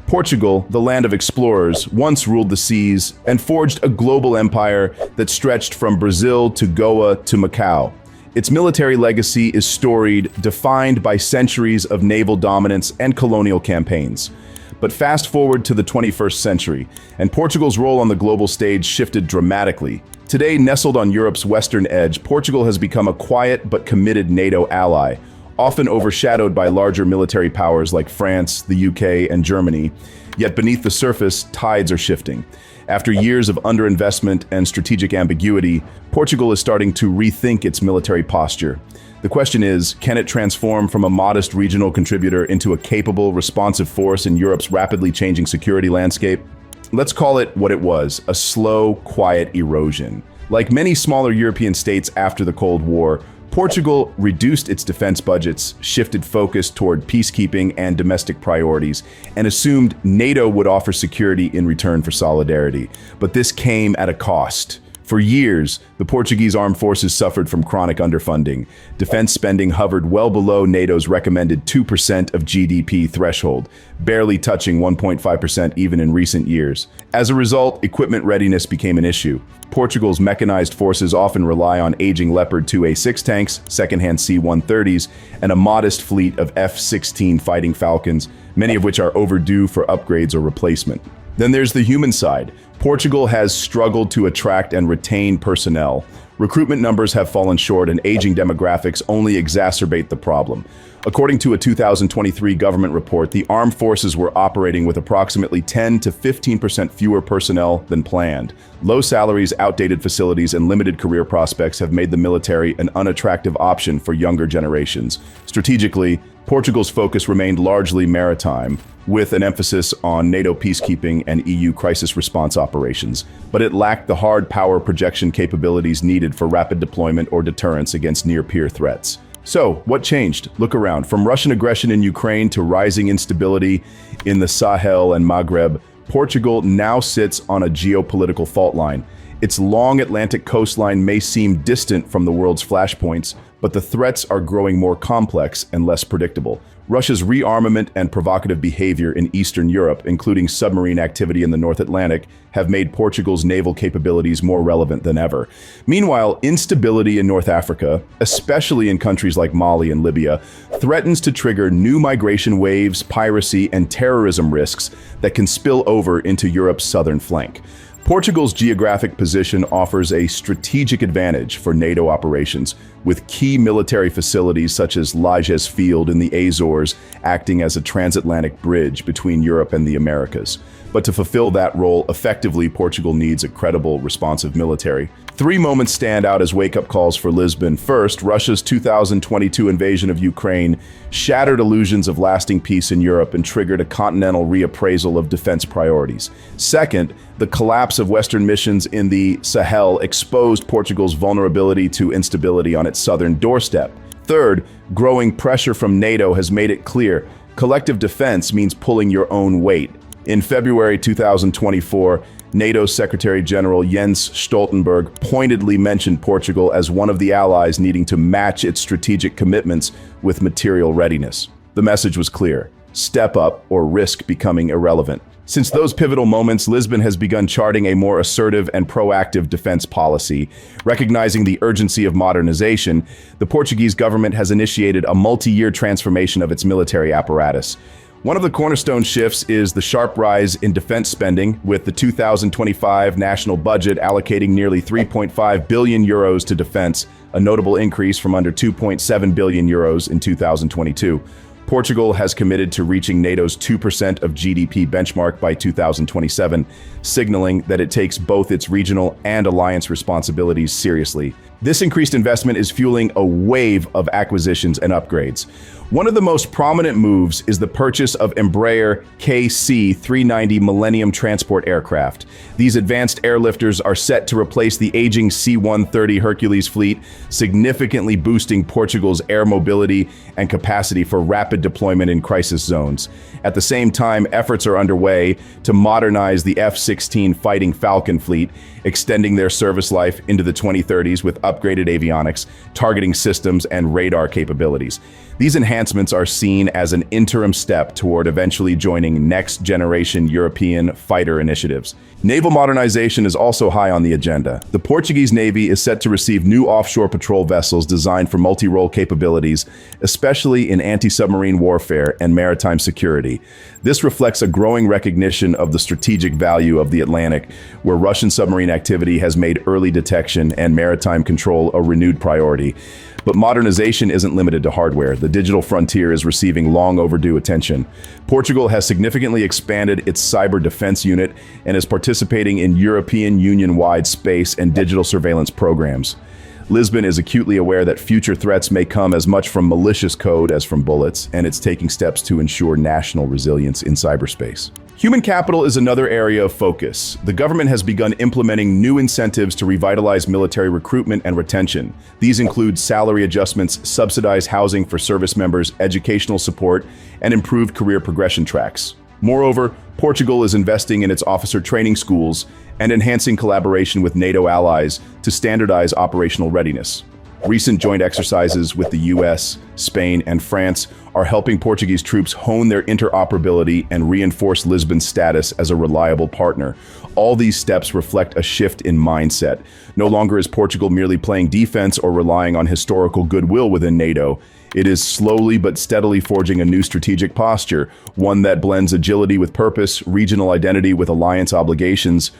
Portugal, the land of explorers, once ruled the seas and forged a global empire that stretched from Brazil to Goa to Macau. Its military legacy is storied, defined by centuries of naval dominance and colonial campaigns. But fast forward to the 21st century, and Portugal's role on the global stage shifted dramatically. Today, nestled on Europe's western edge, Portugal has become a quiet but committed NATO ally, often overshadowed by larger military powers like France, the UK, and Germany. Yet beneath the surface, tides are shifting. After years of underinvestment and strategic ambiguity, Portugal is starting to rethink its military posture. The question is, can it transform from a modest regional contributor into a capable, responsive force in Europe's rapidly changing security landscape? Let's call it what it was, a slow, quiet erosion. Like many smaller European states after the Cold War, Portugal reduced its defense budgets, shifted focus toward peacekeeping and domestic priorities, and assumed NATO would offer security in return for solidarity. But this came at a cost. For years, the Portuguese armed forces suffered from chronic underfunding. Defense spending hovered well below NATO's recommended 2% of GDP threshold, barely touching 1.5% even in recent years. As a result, equipment readiness became an issue. Portugal's mechanized forces often rely on aging Leopard 2A6 tanks, second-hand C-130s, and a modest fleet of F-16 Fighting Falcons, many of which are overdue for upgrades or replacement. Then there's the human side. Portugal has struggled to attract and retain personnel. Recruitment numbers have fallen short, and aging demographics only exacerbate the problem. According to a 2023 government report, the armed forces were operating with approximately 10 to 15% fewer personnel than planned. Low salaries, outdated facilities, and limited career prospects have made the military an unattractive option for younger generations. Strategically, Portugal's focus remained largely maritime, with an emphasis on NATO peacekeeping and EU crisis response operations, but it lacked the hard power projection capabilities needed for rapid deployment or deterrence against near-peer threats. So, what changed? Look around. From Russian aggression in Ukraine to rising instability in the Sahel and Maghreb, Portugal now sits on a geopolitical fault line. Its long Atlantic coastline may seem distant from the world's flashpoints, but the threats are growing more complex and less predictable. Russia's rearmament and provocative behavior in Eastern Europe, including submarine activity in the North Atlantic, have made Portugal's naval capabilities more relevant than ever. Meanwhile, instability in North Africa, especially in countries like Mali and Libya, threatens to trigger new migration waves, piracy, and terrorism risks that can spill over into Europe's southern flank. Portugal's geographic position offers a strategic advantage for NATO operations, with key military facilities such as Lajes Field in the Azores acting as a transatlantic bridge between Europe and the Americas. But to fulfill that role effectively, Portugal needs a credible, responsive military. Three moments stand out as wake-up calls for Lisbon. First, Russia's 2022 invasion of Ukraine shattered illusions of lasting peace in Europe and triggered a continental reappraisal of defense priorities. Second, the collapse of Western missions in the Sahel exposed Portugal's vulnerability to instability on its southern doorstep. Third, growing pressure from NATO has made it clear collective defense means pulling your own weight. In February 2024, NATO Secretary General Jens Stoltenberg pointedly mentioned Portugal as one of the allies needing to match its strategic commitments with material readiness. The message was clear: step up or risk becoming irrelevant. Since those pivotal moments, Lisbon has begun charting a more assertive and proactive defense policy. Recognizing the urgency of modernization, the Portuguese government has initiated a multi-year transformation of its military apparatus. One of the cornerstone shifts is the sharp rise in defense spending, with the 2025 national budget allocating nearly 3.5 billion euros to defense, a notable increase from under 2.7 billion euros in 2022. Portugal has committed to reaching NATO's 2% of GDP benchmark by 2027, signaling that it takes both its regional and alliance responsibilities seriously. This increased investment is fueling a wave of acquisitions and upgrades. One of the most prominent moves is the purchase of Embraer KC-390 Millennium transport aircraft. These advanced airlifters are set to replace the aging C-130 Hercules fleet, significantly boosting Portugal's air mobility and capacity for rapid deployment in crisis zones. At the same time, efforts are underway to modernize the F-16 Fighting Falcon fleet, extending their service life into the 2030s with upgraded avionics, targeting systems, and radar capabilities. These enhancements are seen as an interim step toward eventually joining next-generation European fighter initiatives. Naval modernization is also high on the agenda. The Portuguese Navy is set to receive new offshore patrol vessels designed for multi-role capabilities, especially in anti-submarine warfare and maritime security. This reflects a growing recognition of the strategic value of the Atlantic, where Russian submarine activity has made early detection and maritime control a renewed priority. But modernization isn't limited to hardware. The digital frontier is receiving long overdue attention. Portugal has significantly expanded its cyber defense unit and is participating in European Union-wide space and digital surveillance programs. Lisbon is acutely aware that future threats may come as much from malicious code as from bullets, and it's taking steps to ensure national resilience in cyberspace. Human capital is another area of focus. The government has begun implementing new incentives to revitalize military recruitment and retention. These include salary adjustments, subsidized housing for service members, educational support, and improved career progression tracks. Moreover, Portugal is investing in its officer training schools and enhancing collaboration with NATO allies to standardize operational readiness. Recent joint exercises with the US, Spain, and France are helping Portuguese troops hone their interoperability and reinforce Lisbon's status as a reliable partner. All these steps reflect a shift in mindset. No longer is Portugal merely playing defense or relying on historical goodwill within NATO. It is slowly but steadily forging a new strategic posture, one that blends agility with purpose, regional identity with alliance obligations.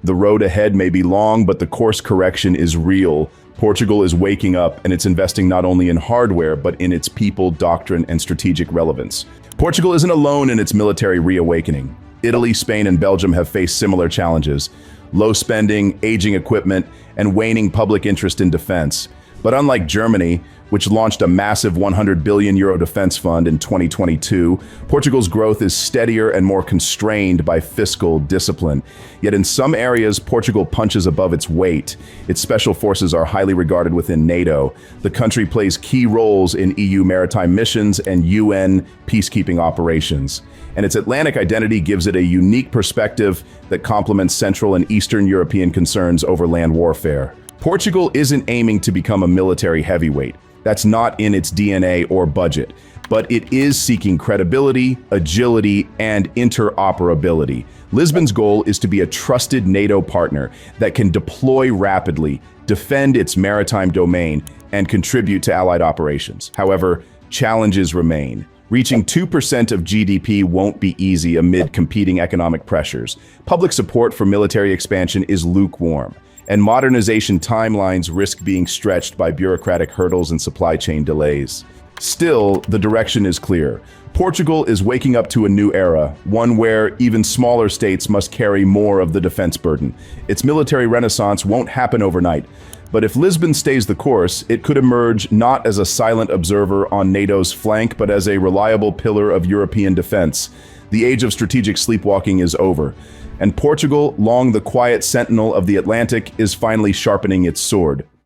The road ahead may be long, but the course correction is real. Portugal is waking up, and it's investing not only in hardware, but in its people, doctrine, and strategic relevance. Portugal isn't alone in its military reawakening. Italy, Spain, and Belgium have faced similar challenges: low spending, aging equipment, and waning public interest in defense. But unlike Germany, which launched a massive €100 billion defense fund in 2022, Portugal's growth is steadier and more constrained by fiscal discipline. Yet in some areas, Portugal punches above its weight. Its special forces are highly regarded within NATO. The country plays key roles in EU maritime missions and UN peacekeeping operations. And its Atlantic identity gives it a unique perspective that complements Central and Eastern European concerns over land warfare. Portugal isn't aiming to become a military heavyweight. That's not in its DNA or budget, but it is seeking credibility, agility, and interoperability. Lisbon's goal is to be a trusted NATO partner that can deploy rapidly, defend its maritime domain, and contribute to allied operations. However, challenges remain. Reaching 2% of GDP won't be easy amid competing economic pressures. Public support for military expansion is lukewarm, and modernization timelines risk being stretched by bureaucratic hurdles and supply chain delays. Still, the direction is clear. Portugal is waking up to a new era, one where even smaller states must carry more of the defense burden. Its military renaissance won't happen overnight, but if Lisbon stays the course, it could emerge not as a silent observer on NATO's flank, but as a reliable pillar of European defense. The age of strategic sleepwalking is over, and Portugal, long the quiet sentinel of the Atlantic, is finally sharpening its sword.